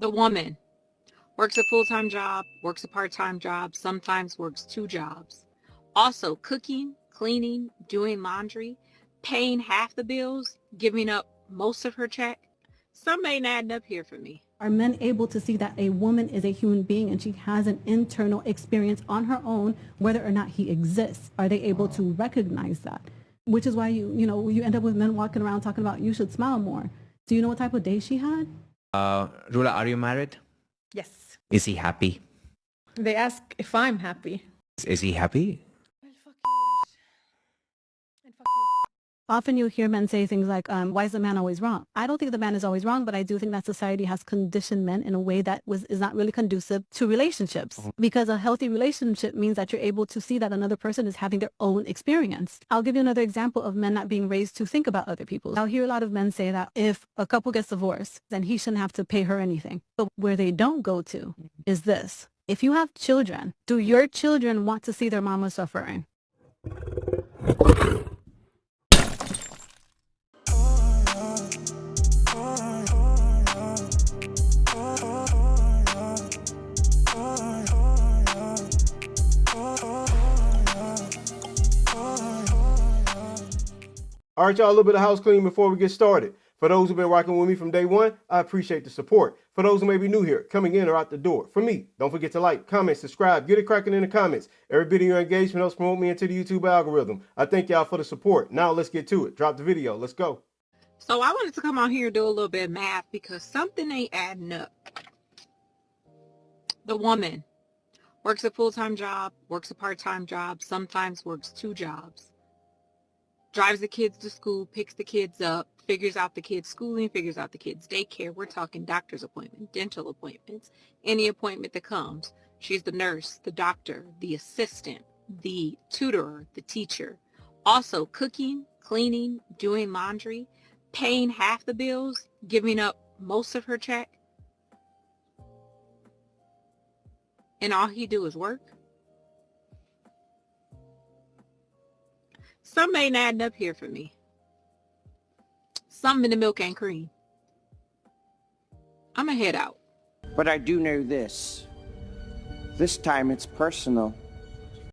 The woman works a full-time job, works a part-time job, sometimes works two jobs. Also cooking, cleaning, doing laundry, paying half the bills, giving up most of her check. Some ain't adding up here for me. Are men able to see that a woman is a human being and she has an internal experience on her own, whether or not he exists? Are they able to recognize that? Which is why you end up with men walking around talking about you should smile more. Do you know what type of day she had? Rula, are you married? Yes. Is he happy? They ask if I'm happy. Is he happy? Well, fuck you, yes. And fuck you. Often you hear men say things like, why is the man always wrong? I don't think the man is always wrong, but I do think that society has conditioned men in a way that is not really conducive to relationships. Because a healthy relationship means that you're able to see that another person is having their own experience. I'll give you another example of men not being raised to think about other people. I'll hear a lot of men say that if a couple gets divorced, then he shouldn't have to pay her anything. But where they don't go to is this. If you have children, do your children want to see their mama suffering? All right, y'all, a little bit of house cleaning before we get started. For those who've been rocking with me from day one, I appreciate the support. For those who may be new here, coming in or out the door, for me, don't forget to like, comment, subscribe, get it cracking in the comments. Every bit of your engagement helps promote me into the YouTube algorithm. I thank y'all for the support. Now let's get to it. Drop the video. Let's go. So I wanted to come on here and do a little bit of math because something ain't adding up. The woman works a full-time job, works a part-time job, sometimes works two jobs. Drives the kids to school, picks the kids up, figures out the kids' schooling, figures out the kids' daycare. We're talking doctor's appointment, dental appointments, any appointment that comes. She's the nurse, the doctor, the assistant, the tutor, the teacher. Also cooking, cleaning, doing laundry, paying half the bills, giving up most of her check. And all he do is work. Some ain't adding up here for me. Some in the milk and cream. I'm going to head out. But I do know this. This time it's personal.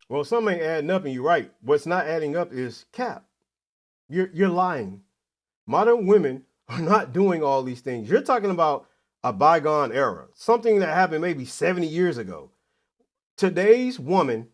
Well, some ain't adding up and you're right. What's not adding up is cap. You're lying. Modern women are not doing all these things. You're talking about a bygone era, something that happened maybe 70 years ago. Today's woman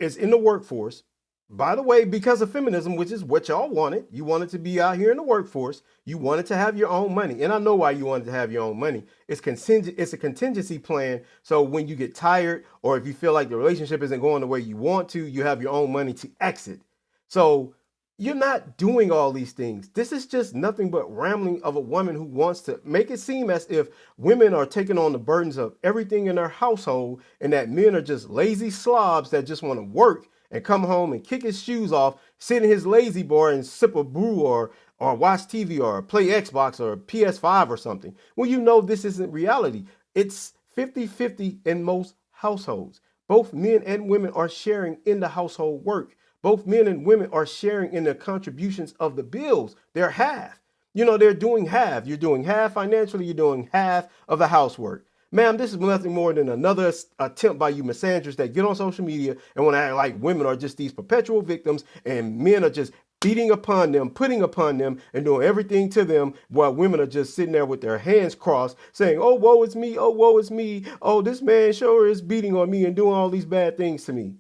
is in the workforce. By the way, because of feminism, which is what y'all wanted. You wanted to be out here in the workforce. You wanted to have your own money. And I know why you wanted to have your own money. It's a contingency plan. So when you get tired or if you feel like the relationship isn't going the way you want to, you have your own money to exit. So you're not doing all these things. This is just nothing but rambling of a woman who wants to make it seem as if women are taking on the burdens of everything in their household and that men are just lazy slobs that just want to work and come home and kick his shoes off, sit in his lazy bar and sip a brew or watch TV or play Xbox or PS5 or something. Well, you know this isn't reality. It's 50-50 in most households. Both men and women are sharing in the household work. Both men and women are sharing in the contributions of the bills. They're half. You know, they're doing half. You're doing half financially. You're doing half of the housework. Ma'am, this is nothing more than another attempt by you misandrists that get on social media and want to act like women are just these perpetual victims and men are just beating upon them, putting upon them, and doing everything to them while women are just sitting there with their hands crossed saying, oh, woe is me. Oh, woe is me. Oh, this man sure is beating on me and doing all these bad things to me.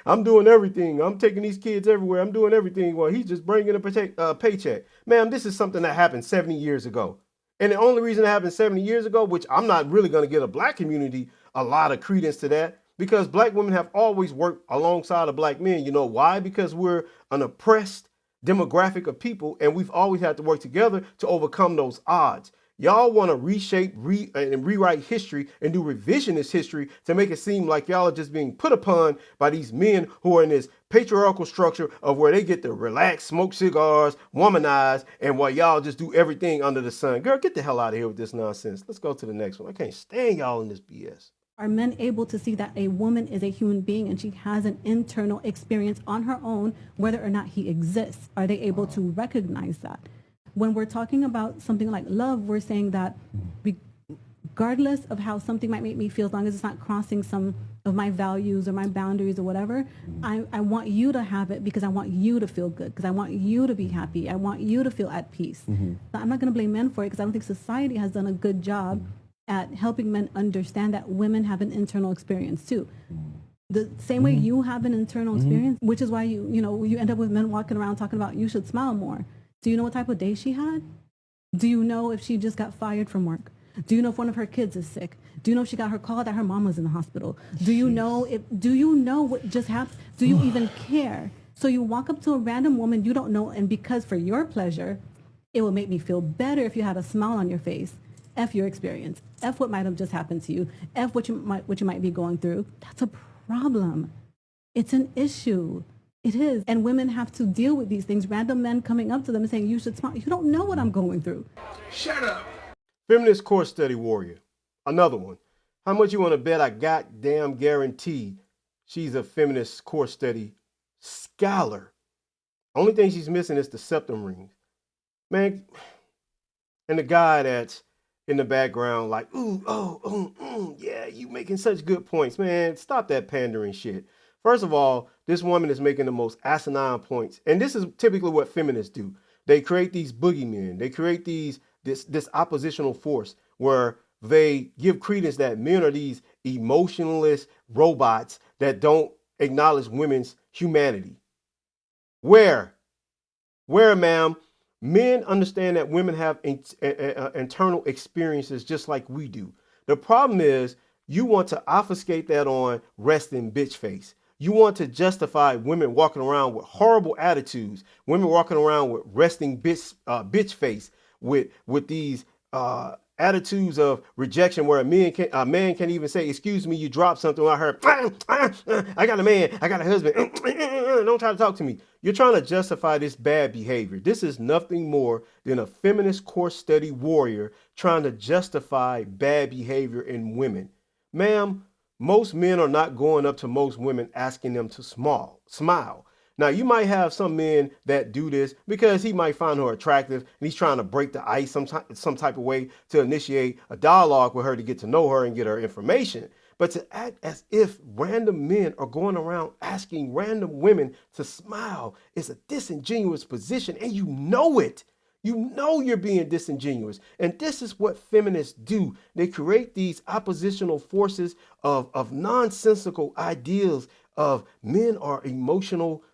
I'm doing everything. I'm taking these kids everywhere. I'm doing everything. Well, he's just bringing a paycheck. Ma'am, this is something that happened 70 years ago. And the only reason it happened 70 years ago, which I'm not really going to get a black community a lot of credence to that, because black women have always worked alongside of black men. You know why? Because we're an oppressed demographic of people, and we've always had to work together to overcome those odds. Y'all want to reshape and rewrite history and do revisionist history to make it seem like y'all are just being put upon by these men who are in this patriarchal structure of where they get to relax, smoke cigars, womanize, and while y'all just do everything under the sun. Girl, get the hell out of here with this nonsense. Let's go to the next one. I can't stand y'all in this BS. Are men able to see that a woman is a human being and she has an internal experience on her own, whether or not he exists? Are they able to recognize that? When we're talking about something like love, we're saying that regardless of how something might make me feel, as long as it's not crossing some of my values or my boundaries or whatever, I want you to have it because I want you to feel good, because I want you to be happy. I want you to feel at peace. So I'm not going to blame men for it, because I don't think society has done a good job at helping men understand that women have an internal experience too. The same way you have an internal experience, which is why you end up with men walking around talking about you should smile more. Do you know what type of day she had? Do you know if she just got fired from work? Do you know if one of her kids is sick? Do you know if she got her call that her mom was in the hospital? Do you know what just happened? Do you even care? So you walk up to a random woman you don't know, and because for your pleasure, it will make me feel better if you had a smile on your face. F your experience. F what might have just happened to you. F what you might be going through. That's a problem. It's an issue. It is. And women have to deal with these things. Random men coming up to them and saying, you should smile. You don't know what I'm going through. Shut up. Feminist course study warrior. Another one. How much you want to bet I goddamn guarantee she's a feminist course study scholar? Only thing she's missing is the septum rings. Man, and the guy that's in the background like, yeah, you making such good points, man. Stop that pandering shit. First of all, this woman is making the most asinine points. And this is typically what feminists do. They create these boogeymen. They create this oppositional force where they give credence that men are these emotionless robots that don't acknowledge women's humanity. Where, ma'am? Men understand that women have internal experiences just like we do. The problem is you want to obfuscate that on resting bitch face. You want to justify women walking around with horrible attitudes, women walking around with resting bitch face, with these attitudes of rejection, where a man can't even say, excuse me, you dropped something. I heard, I got a man, I got a husband. Don't try to talk to me. You're trying to justify this bad behavior. This is nothing more than a feminist course study warrior trying to justify bad behavior in women. Ma'am, most men are not going up to most women asking them to smile. Now, you might have some men that do this because he might find her attractive and he's trying to break the ice some type of way to initiate a dialogue with her to get to know her and get her information. But to act as if random men are going around asking random women to smile is a disingenuous position, and you know it. You know you're being disingenuous. And this is what feminists do. They create these oppositional forces of nonsensical ideals of men are emotional,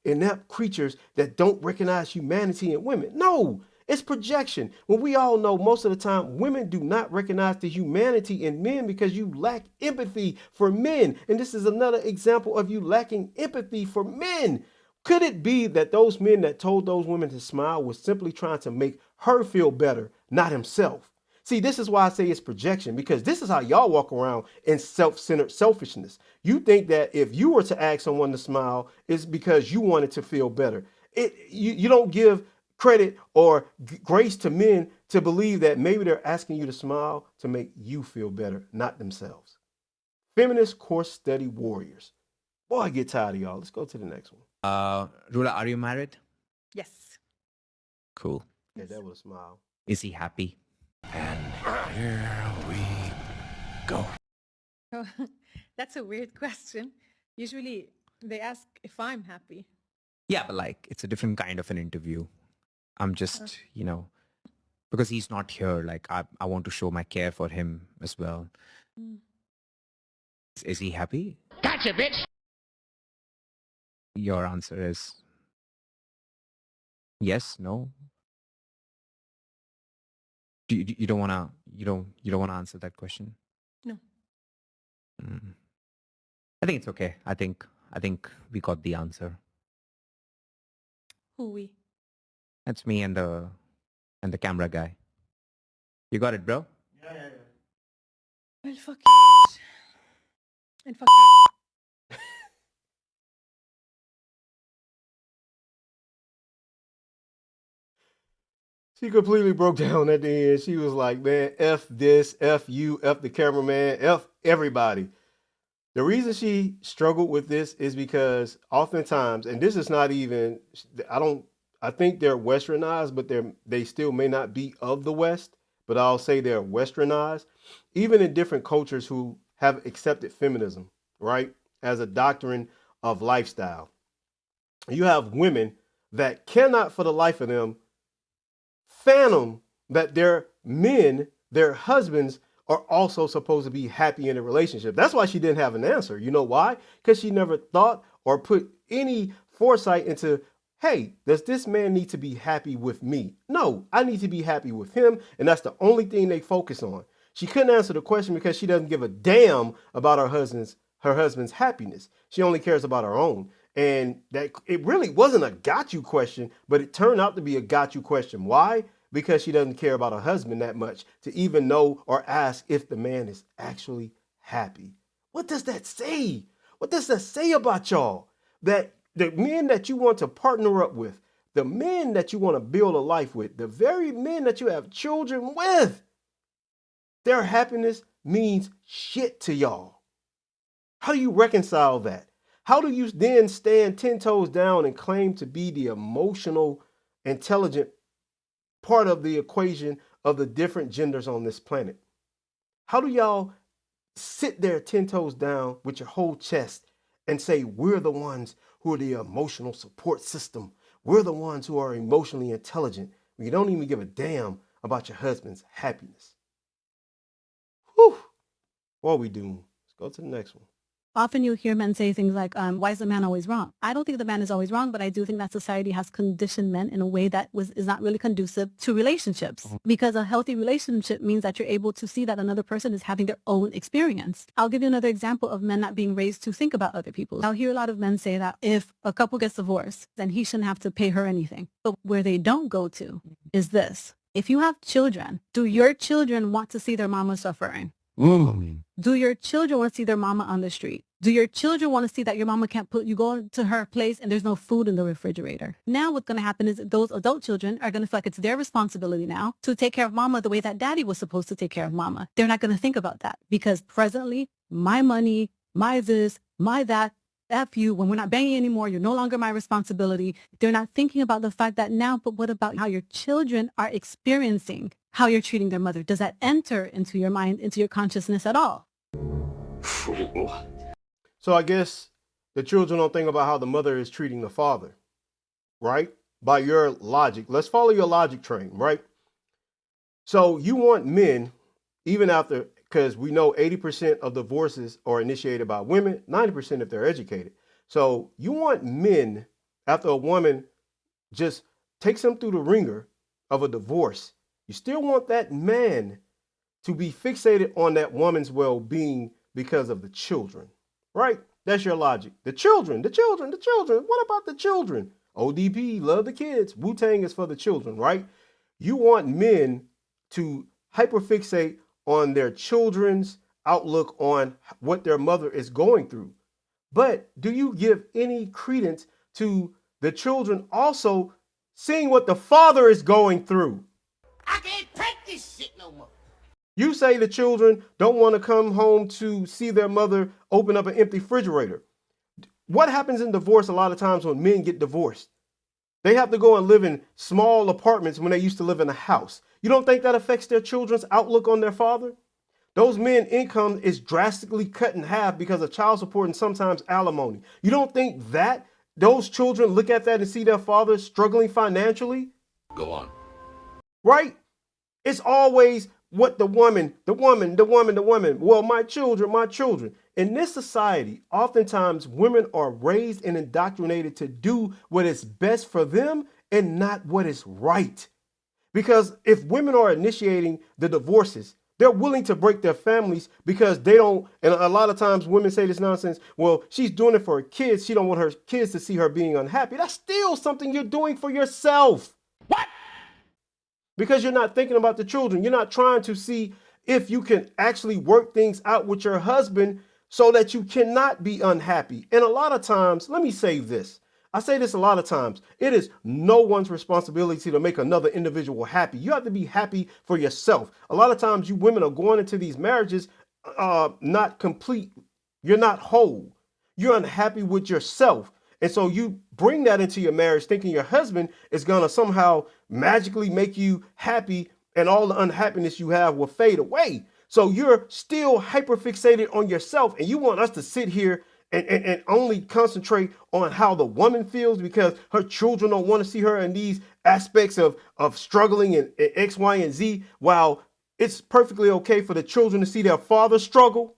inept creatures that don't recognize humanity in women. No, it's projection. When we all know most of the time women do not recognize the humanity in men because you lack empathy for men. And this is another example of you lacking empathy for men. Could it be that those men that told those women to smile was simply trying to make her feel better, not himself? See, this is why I say it's projection, because this is how y'all walk around in self-centered selfishness. You think that if you were to ask someone to smile, it's because you wanted to feel better. You don't give credit or grace to men to believe that maybe they're asking you to smile to make you feel better, not themselves. Feminist course study warriors. Boy, I get tired of y'all. Let's go to the next one. Rula, are you married? Yes. Cool. Yeah, that was a smile. Is he happy? And here we go. Oh, that's a weird question. Usually they ask if I'm happy. Yeah, but like, it's a different kind of an interview. I'm just, because he's not here, like, I want to show my care for him as well. Mm. Is he happy? Gotcha, bitch! Your answer is yes, no? You don't wanna answer that question? No. I think it's okay. I think we got the answer. Who we? That's me and the camera guy. You got it, bro? Yeah. Well, fuck you. And fuck you. She completely broke down at the end. She was like, man, F this, F you, F the cameraman, F everybody. The reason she struggled with this is because oftentimes, and this is not even, I I think they're westernized, but they still may not be of the West, but I'll say they're westernized, even in different cultures who have accepted feminism, right, as a doctrine of lifestyle. You have women that cannot for the life of them fathom that their men, their husbands, are also supposed to be happy in a relationship. That's why she didn't have an answer. You know why? Because she never thought or put any foresight into, hey, does this man need to be happy with me? No, I need to be happy with him. And that's the only thing they focus on. She couldn't answer the question because she doesn't give a damn about her husband's happiness. She only cares about her own. And that it really wasn't a got you question, but it turned out to be a got you question. Why? Because she doesn't care about her husband that much to even know or ask if the man is actually happy. What does that say? What does that say about y'all? That the men that you want to partner up with, the men that you want to build a life with, the very men that you have children with, their happiness means shit to y'all. How do you reconcile that? How do you then stand 10 toes down and claim to be the emotional, intelligent part of the equation of the different genders on this planet? How do y'all sit there 10 toes down with your whole chest and say, we're the ones who are the emotional support system. We're the ones who are emotionally intelligent. You don't even give a damn about your husband's happiness. Whew. What are we doing? Let's go to the next one. Often you hear men say things like, why is the man always wrong? I don't think the man is always wrong, but I do think that society has conditioned men in a way that is not really conducive to relationships. Because a healthy relationship means that you're able to see that another person is having their own experience. I'll give you another example of men not being raised to think about other people. I'll hear a lot of men say that if a couple gets divorced, then he shouldn't have to pay her anything. But where they don't go to is this. If you have children, do your children want to see their mama suffering? Do your children want to see their mama on the street? Do your children want to see that your mama can't you go to her place and there's no food in the refrigerator? Now what's going to happen is that those adult children are going to feel like it's their responsibility now to take care of mama the way that daddy was supposed to take care of mama. They're not going to think about that because presently, my money, my this, my that, F you, when we're not banging anymore, you're no longer my responsibility. They're not thinking about the fact that now, but what about how your children are experiencing how you're treating their mother? Does that enter into your mind, into your consciousness at all? So I guess the children don't think about how the mother is treating the father, right? By your logic. Let's follow your logic train, right? So you want men, even after, because we know 80% of divorces are initiated by women, 90% if they're educated. So you want men, after a woman just takes them through the ringer of a divorce, you still want that man to be fixated on that woman's well-being because of the children, right? That's your logic. The children. What about the children? ODB, love the kids. Wu-Tang is for the children, right? You want men to hyperfixate on their children's outlook on what their mother is going through. But do you give any credence to the children also seeing what the father is going through? I can't take this shit no more. You say the children don't want to come home to see their mother open up an empty refrigerator. What happens in divorce a lot of times when men get divorced? They have to go and live in small apartments when they used to live in a house. You don't think that affects their children's outlook on their father? Those men's income is drastically cut in half because of child support and sometimes alimony. You don't think that those children look at that and see their father struggling financially? Go on. Right? It's always what the woman. Well, my children. In this society, oftentimes women are raised and indoctrinated to do what is best for them and not what is right. Because if women are initiating the divorces, they're willing to break their families because they don't, and a lot of times women say this nonsense, well, she's doing it for her kids. She don't want her kids to see her being unhappy. That's still something you're doing for yourself. What? Because you're not thinking about the children. You're not trying to see if you can actually work things out with your husband so that you cannot be unhappy. And a lot of times, let me say this. I say this a lot of times. It is no one's responsibility to make another individual happy. You have to be happy for yourself. A lot of times you women are going into these marriages not complete. You're not whole. You're unhappy with yourself. And so you bring that into your marriage thinking your husband is going to somehow magically make you happy and all the unhappiness you have will fade away. So you're still hyperfixated on yourself and you want us to sit here and only concentrate on how the woman feels because her children don't want to see her in these aspects of struggling and X, Y, and Z, while it's perfectly okay for the children to see their father struggle.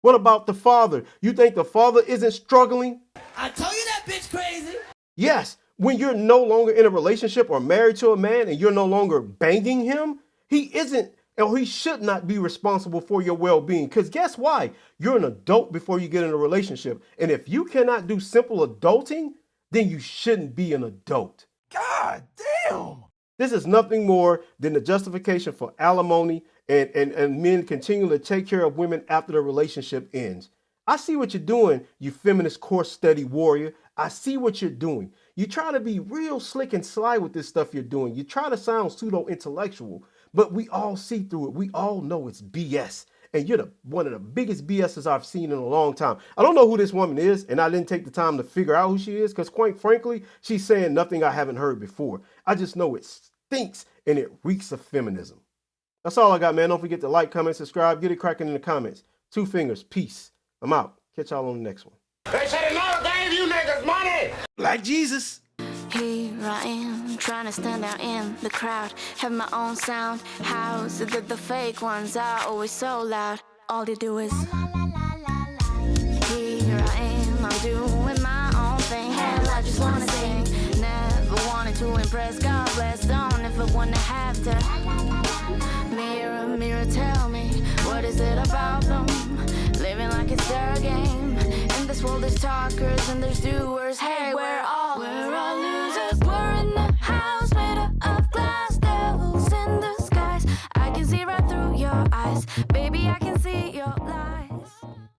What about the father? You think the father isn't struggling? I told you that bitch crazy. Yes, when you're no longer in a relationship or married to a man and you're no longer banging him, he isn't, or he should not be responsible for your well-being. Because guess why? You're an adult before you get in a relationship. And if you cannot do simple adulting, then you shouldn't be an adult. God damn. This is nothing more than the justification for alimony and men continuing to take care of women after the relationship ends. I see what you're doing, you feminist course study warrior. I see what you're doing. You try to be real slick and sly with this stuff you're doing. You try to sound pseudo-intellectual, but we all see through it. We all know it's BS. And you're one of the biggest BSs I've seen in a long time. I don't know who this woman is, and I didn't take the time to figure out who she is, because quite frankly, she's saying nothing I haven't heard before. I just know it stinks and it reeks of feminism. That's all I got, man. Don't forget to like, comment, subscribe. Get it cracking in the comments. 2 fingers. Peace. I'm out. Catch y'all on the next one. They said another gave you niggas money. Like Jesus. Here I am, trying to stand out in the crowd. Have my own sound. How's it that the fake ones are always so loud? All they do is here I am, I'm doing my own thing. Hell, I just wanna sing. Never wanted to impress, God bless. Don't ever wanna have to. Mirror, mirror, tell me, what is it about them? Living like it's their game. In this world there's talkers and there's doers. Hey, we're all losers. We're in a house made of glass, devils in disguise. I can see right through your eyes, baby, I can see your